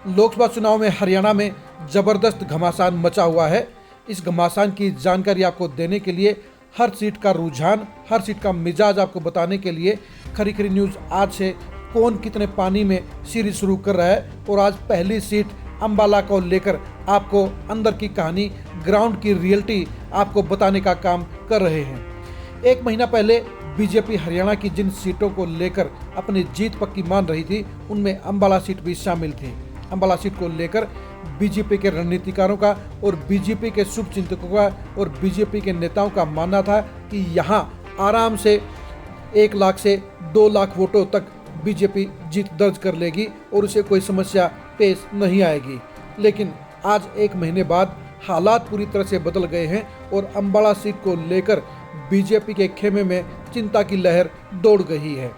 लोकसभा चुनाव में हरियाणा में जबरदस्त घमासान मचा हुआ है। इस घमासान की जानकारी आपको देने के लिए, हर सीट का रुझान, हर सीट का मिजाज आपको बताने के लिए खरी खरी न्यूज़ आज से कौन कितने पानी में सीरीज शुरू कर रहा है और आज पहली सीट अंबाला को लेकर आपको अंदर की कहानी, ग्राउंड की रियलिटी आपको बताने का काम कर रहे हैं। एक महीना पहले बीजेपी हरियाणा की जिन सीटों को लेकर अपनी जीत पक्की मान रही थी, उनमें अंबाला सीट भी शामिल थी। अंबाला सीट को लेकर बीजेपी के रणनीतिकारों का और बीजेपी के शुभचिंतकों का और बीजेपी के नेताओं का मानना था कि यहाँ आराम से 1 लाख से 2 लाख वोटों तक बीजेपी जीत दर्ज कर लेगी और उसे कोई समस्या पेश नहीं आएगी। लेकिन आज 1 महीने बाद हालात पूरी तरह से बदल गए हैं और अंबाला सीट को लेकर बीजेपी के खेमे में चिंता की लहर दौड़ गई है।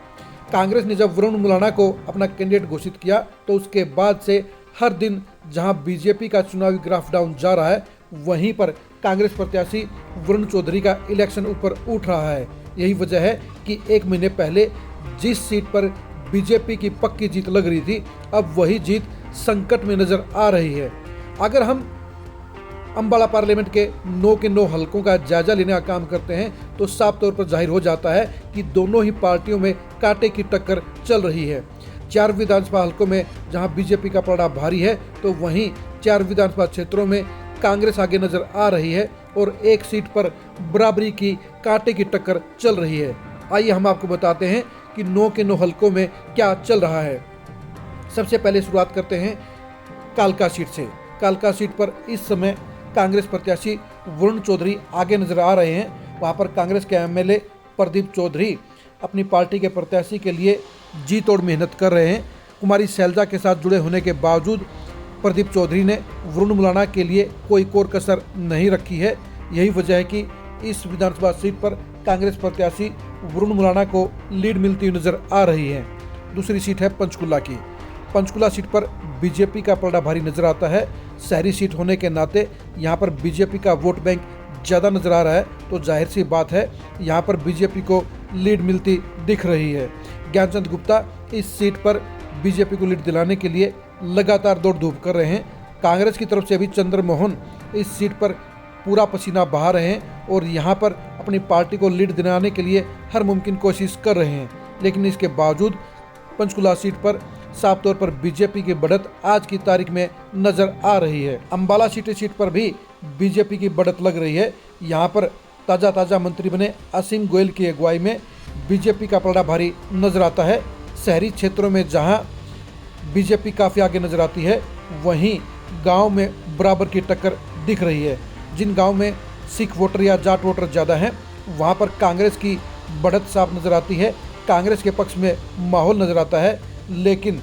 कांग्रेस ने जब वरुण मुलाना को अपना कैंडिडेट घोषित किया तो उसके बाद से हर दिन जहां बीजेपी का चुनावी ग्राफ डाउन जा रहा है, वहीं पर कांग्रेस प्रत्याशी वरुण चौधरी का इलेक्शन ऊपर उठ रहा है। यही वजह है कि 1 महीने पहले जिस सीट पर बीजेपी की पक्की जीत लग रही थी, अब वही जीत संकट में नजर आ रही है। अगर हम अंबाला पार्लियामेंट के 9 के 9 हलकों का जायजा लेने का काम करते हैं तो साफ तौर पर जाहिर हो जाता है कि दोनों ही पार्टियों में कांटे की टक्कर चल रही है। 4 विधानसभा हलकों में जहां बीजेपी का पलड़ा भारी है, तो वहीं 4 विधानसभा क्षेत्रों में कांग्रेस आगे नजर आ रही है और एक सीट पर बराबरी की कांटे की टक्कर चल रही है। आइए हम आपको बताते हैं कि 9 के 9 हलकों में क्या चल रहा है। सबसे पहले शुरुआत करते हैं कालका सीट से। कालका सीट पर इस समय कांग्रेस प्रत्याशी वरुण चौधरी आगे नजर आ रहे हैं। वहां पर कांग्रेस के एमएलए प्रदीप चौधरी अपनी पार्टी के प्रत्याशी के लिए जी तोड़ मेहनत कर रहे हैं। कुमारी शैलजा के साथ जुड़े होने के बावजूद प्रदीप चौधरी ने वरुण मुलाना के लिए कोई कोर कसर नहीं रखी है। यही वजह है कि इस विधानसभा सीट पर कांग्रेस प्रत्याशी वरुण मुलाना को लीड मिलती हुई नजर आ रही है। दूसरी सीट है पंचकुला की। पंचकुला सीट पर बीजेपी का पलड़ा भारी नजर आता है। शहरी सीट होने के नाते यहाँ पर बीजेपी का वोट बैंक ज़्यादा नजर आ रहा है, तो जाहिर सी बात है यहाँ पर बीजेपी को लीड मिलती दिख रही है। ज्ञानचंद गुप्ता इस सीट पर बीजेपी को लीड दिलाने के लिए लगातार दौड़ धूप कर रहे हैं। कांग्रेस की तरफ से भी चंद्रमोहन इस सीट पर पूरा पसीना बहा रहे हैं और यहाँ पर अपनी पार्टी को लीड दिलाने के लिए हर मुमकिन कोशिश कर रहे हैं। लेकिन इसके बावजूद पंचकुला सीट पर साफ तौर पर बीजेपी की बढ़त आज की तारीख में नजर आ रही है। अंबाला सीट पर भी बीजेपी की बढ़त लग रही है। यहाँ पर ताज़ा मंत्री बने असीम गोयल की अगुवाई में बीजेपी का पलड़ा भारी नजर आता है। शहरी क्षेत्रों में जहाँ बीजेपी काफ़ी आगे नजर आती है, वहीं गांव में बराबर की टक्कर दिख रही है। जिन गांव में सिख वोटर या जाट वोटर ज़्यादा हैं, वहाँ पर कांग्रेस की बढ़त साफ नजर आती है। कांग्रेस के पक्ष में माहौल नजर आता है, लेकिन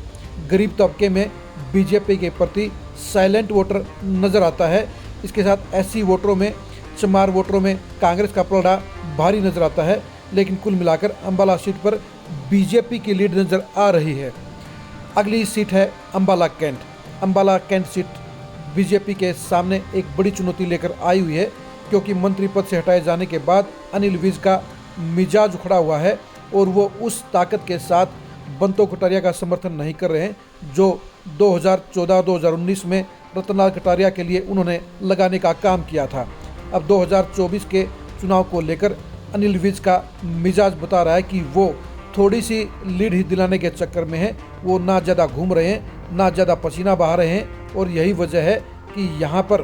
गरीब तबके में बीजेपी के प्रति साइलेंट वोटर नजर आता है। इसके साथ एससी वोटरों में, चमार वोटरों में कांग्रेस का पलड़ा भारी नजर आता है। लेकिन कुल मिलाकर अंबाला सीट पर बीजेपी की लीड नजर आ रही है। अगली सीट है Ambala Cantt. Ambala Cantt seat BJP के सामने एक बड़ी चुनौती लेकर आई हुई है, क्योंकि मंत्री पद से हटाए जाने के बाद अनिल विज का मिजाज उखड़ा हुआ है और वो उस ताकत के साथ बंतो कटारिया का समर्थन नहीं कर रहे हैं जो 2014-2019 में रतनलाल कटारिया के लिए उन्होंने लगाने का काम किया था। अब 2024 के चुनाव को लेकर अनिल विज का मिजाज बता रहा है कि वो थोड़ी सी लीड ही दिलाने के चक्कर में है। वो ना ज़्यादा घूम रहे हैं, ना ज़्यादा पसीना बहा रहे हैं और यही वजह है कि यहाँ पर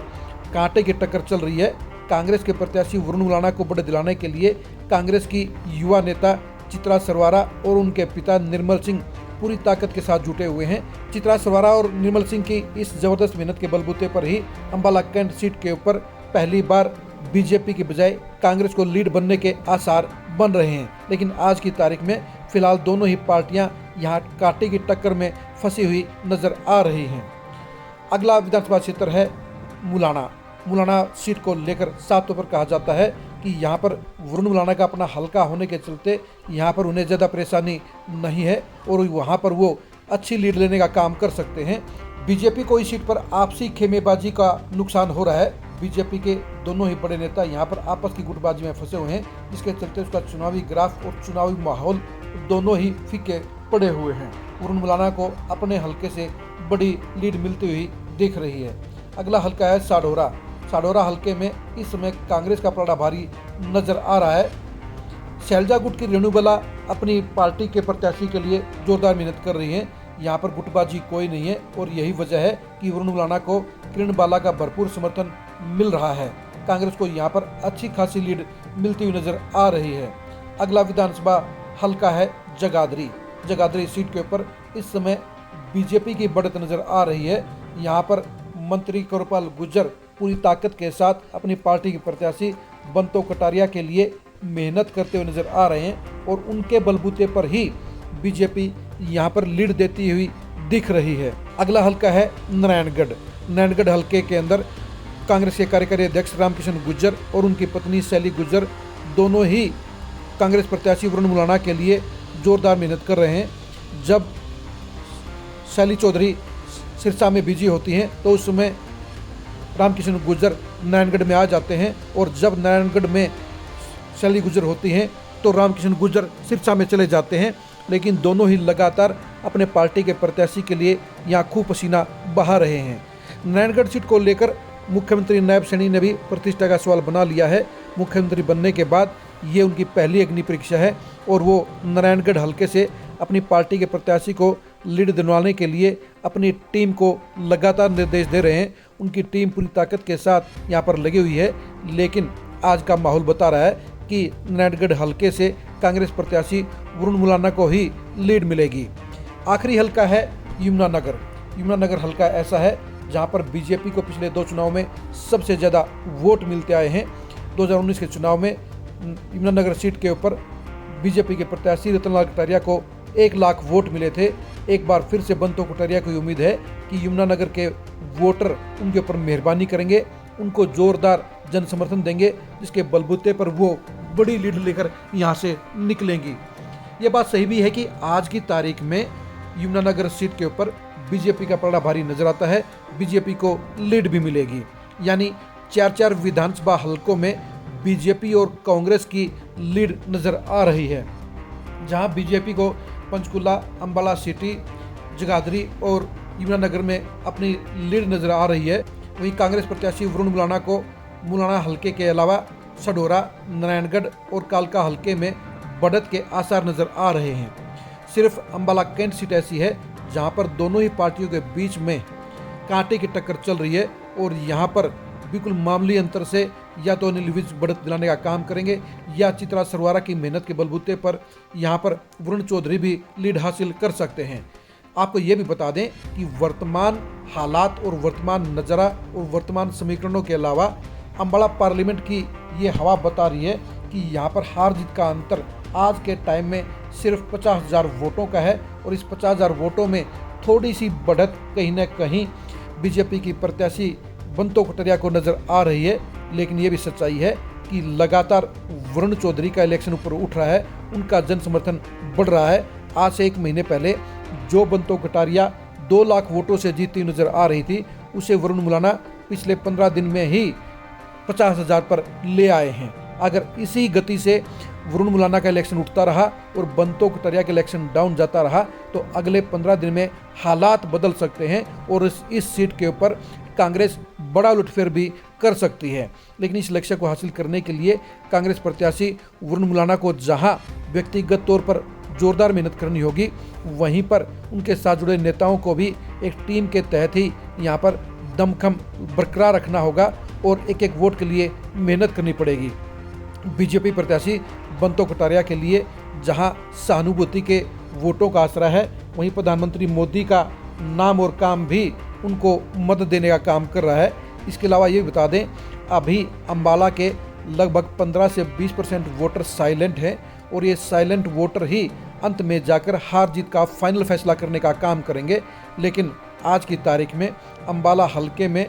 कांटे की टक्कर चल रही है। कांग्रेस के प्रत्याशी वरुण मुलाना को बढ़त दिलाने के लिए कांग्रेस की युवा नेता चित्रा सरवारा और उनके पिता निर्मल सिंह पूरी ताकत के साथ जुटे हुए हैं। चित्रा सरवारा और निर्मल सिंह की इस जबरदस्त मेहनत के बलबूते पर ही अंबाला कैंट सीट के ऊपर पहली बार बीजेपी की बजाय कांग्रेस को लीड बनने के आसार बन रहे हैं। लेकिन आज की तारीख में फिलहाल दोनों ही पार्टियां यहां कांटे की टक्कर में फंसी हुई नजर आ रही हैं। अगला विधानसभा क्षेत्र है मुलाना। मुलाना सीट को लेकर साफ तौर पर कहा जाता है कि यहाँ पर वरुण मुलाना का अपना हल्का होने के चलते यहाँ पर उन्हें ज़्यादा परेशानी नहीं है और वहाँ पर वो अच्छी लीड लेने का काम कर सकते हैं। बीजेपी को इस सीट पर आपसी खेमेबाजी का नुकसान हो रहा है। बीजेपी के दोनों ही बड़े नेता यहाँ पर आपस की गुटबाजी में फंसे हुए हैं, जिसके चलते उसका चुनावी ग्राफ और चुनावी माहौल दोनों ही फीके पड़े हुए हैं। वरुण मुलाना को अपने हल्के से बड़ी लीड मिलती हुई दिख रही है। अगला हल्का है साढौरा। साढौरा हल्के में इस समय कांग्रेस का पलड़ा भारी नजर आ रहा है। शैलजा गुट की रेणुबाला अपनी पार्टी के प्रत्याशी के लिए जोरदार मेहनत कर रही हैं। यहाँ पर गुटबाजी कोई नहीं है और यही वजह है कि वरुण मुलाना को किरण बाला का भरपूर समर्थन मिल रहा है। कांग्रेस को यहाँ पर अच्छी खासी लीड मिलती हुई नजर आ रही है। अगला विधानसभा हल्का है जगाधरी। जगाधरी सीट के ऊपर इस समय बीजेपी की बढ़त नजर आ रही है। यहाँ पर मंत्री कृपाल गुर्जर पूरी ताकत के साथ अपनी पार्टी के प्रत्याशी बंतो कटारिया के लिए मेहनत करते हुए नजर आ रहे हैं और उनके बलबूते पर ही बीजेपी यहाँ पर लीड देती हुई दिख रही है। अगला हल्का है नारायणगढ़। नारायणगढ़ हल्के के अंदर कांग्रेस के कार्यकारी अध्यक्ष रामकिशन गुर्जर और उनकी पत्नी शैली गुर्जर दोनों ही कांग्रेस प्रत्याशी वरुण मुलाना के लिए जोरदार मेहनत कर रहे हैं। जब शैली चौधरी सिरसा में बिजी होती हैं तो उस समय रामकिशन गुर्जर नारायणगढ़ में आ जाते हैं और जब नारायणगढ़ में शैली गुर्जर होती हैं तो रामकिशन गुर्जर सिरसा में चले जाते हैं। लेकिन दोनों ही लगातार अपने पार्टी के प्रत्याशी के लिए यहाँ खूब पसीना बहा रहे हैं। नारायणगढ़ सीट को लेकर मुख्यमंत्री नायब सैनी ने भी प्रतिष्ठा का सवाल बना लिया है। मुख्यमंत्री बनने के बाद ये उनकी पहली अग्नि परीक्षा है और वो नारायणगढ़ हल्के से अपनी पार्टी के प्रत्याशी को लीड दिलवाने के लिए अपनी टीम को लगातार निर्देश दे रहे हैं। उनकी टीम पूरी ताकत के साथ यहाँ पर लगी हुई है। लेकिन आज का माहौल बता रहा है कि नारायणगढ़ हल्के से कांग्रेस प्रत्याशी वरुण मुलाना को ही लीड मिलेगी। आखिरी हल्का है यमुनानगर। यमुनानगर हल्का ऐसा है जहां पर बीजेपी को पिछले 2 चुनाव में सबसे ज़्यादा वोट मिलते आए हैं। 2019 के चुनाव में यमुनानगर सीट के ऊपर बीजेपी के प्रत्याशी रतनलाल कटारिया को 1 लाख वोट मिले थे। एक बार फिर से बंतो कटारिया को उम्मीद है कि यमुनानगर के वोटर उनके ऊपर मेहरबानी करेंगे, उनको जोरदार जन समर्थन देंगे, जिसके बलबूते पर वो बड़ी लीड लेकर यहाँ से निकलेंगी। ये बात सही भी है कि आज की तारीख में यमुनानगर सीट के ऊपर बीजेपी का पलड़ा भारी नजर आता है। बीजेपी को लीड भी मिलेगी, यानी 4 विधानसभा हलकों में बीजेपी और कांग्रेस की लीड नजर आ रही है। जहां बीजेपी को पंचकुला, अंबाला सिटी, जगाधरी और यमुनानगर में अपनी लीड नजर आ रही है, वहीं कांग्रेस प्रत्याशी वरुण मुलाना को मुलाना हलके के अलावा सढौरा, नारायणगढ़ और कालका हलके में बढ़त के आसार नजर आ रहे हैं। सिर्फ अंबाला कैंट सीट ऐसी है जहां पर दोनों ही पार्टियों के बीच में कांटे की टक्कर चल रही है और यहां पर बिल्कुल मामूली अंतर से या तो अनिल विज बढ़त दिलाने का काम करेंगे या चित्रा सरवारा की मेहनत के बलबूते पर यहां पर वरुण चौधरी भी लीड हासिल कर सकते हैं। आपको ये भी बता दें कि वर्तमान हालात और वर्तमान नज़ारा और वर्तमान समीकरणों के अलावा अंबाला पार्लियामेंट की ये हवा बता रही है कि यहाँ पर हार जीत का अंतर आज के टाइम में सिर्फ 50,000 वोटों का है और इस 50,000 वोटों में थोड़ी सी बढ़त कहीं न कहीं बीजेपी की प्रत्याशी बंतो कटारिया को नज़र आ रही है। लेकिन ये भी सच्चाई है कि लगातार वरुण चौधरी का इलेक्शन ऊपर उठ रहा है, उनका जन समर्थन बढ़ रहा है। आज से 1 महीने पहले जो बंतो कटारिया 2 लाख वोटों से जीतती नजर आ रही थी, उसे वरुण मुलाना पिछले 15 दिन में ही 50,000 पर ले आए हैं। अगर इसी गति से वरुण मुलाना का इलेक्शन उठता रहा और बंतो कटारिया का इलेक्शन डाउन जाता रहा तो अगले 15 दिन में हालात बदल सकते हैं और इस सीट के ऊपर कांग्रेस बड़ा उलटफेर भी कर सकती है। लेकिन इस लक्ष्य को हासिल करने के लिए कांग्रेस प्रत्याशी वरुण मुलाना को जहां व्यक्तिगत तौर पर जोरदार मेहनत करनी होगी, वहीं पर उनके साथ जुड़े नेताओं को भी एक टीम के तहत ही यहाँ पर दमखम बरकरार रखना होगा और एक एक वोट के लिए मेहनत करनी पड़ेगी। बीजेपी प्रत्याशी बंतो कटारिया के लिए जहां सहानुभूति के वोटों का आसरा है, वहीं प्रधानमंत्री मोदी का नाम और काम भी उनको मदद देने का काम कर रहा है। इसके अलावा ये बता दें, अभी अंबाला के लगभग 15 से 20% वोटर साइलेंट हैं और ये साइलेंट वोटर ही अंत में जाकर हार जीत का फाइनल फैसला करने का काम करेंगे। लेकिन आज की तारीख में अंबाला हलके में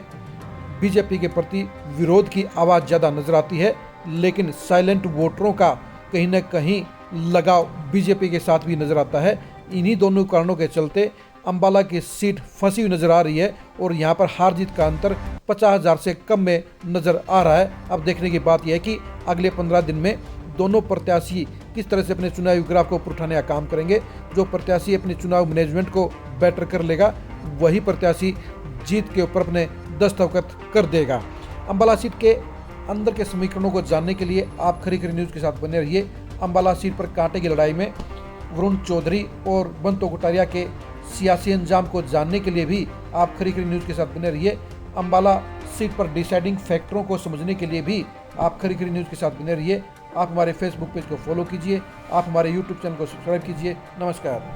बीजेपी के प्रति विरोध की आवाज़ ज़्यादा नजर आती है, लेकिन साइलेंट वोटरों का कहीं न कहीं लगाव बीजेपी के साथ भी नजर आता है। इन्हीं दोनों कारणों के चलते अंबाला की सीट फंसी हुई नजर आ रही है और यहाँ पर हार जीत का अंतर 50,000 से कम में नजर आ रहा है। अब देखने की बात यह है कि अगले 15 दिन में दोनों प्रत्याशी किस तरह से अपने चुनावी ग्राफ को ऊपर उठाने का काम करेंगे। जो प्रत्याशी अपने चुनाव मैनेजमेंट को बेटर कर लेगा वही प्रत्याशी जीत के ऊपर अपने दस्तखत कर देगा। अंबाला सीट के अंदर के समीकरणों को जानने के लिए आप खरी खरी न्यूज़ के साथ बने रहिए। अंबाला सीट पर कांटे की लड़ाई में वरुण चौधरी और बंतो कटारिया के सियासी अंजाम को जानने के लिए भी आप खरी खरी न्यूज़ के साथ बने रहिए। अंबाला सीट पर डिसाइडिंग फैक्टरों को समझने के लिए भी आप खरी खरी न्यूज़ के साथ बने रहिए। आप हमारे फेसबुक पेज को फॉलो कीजिए, आप हमारे यूट्यूब चैनल को सब्सक्राइब कीजिए। नमस्कार।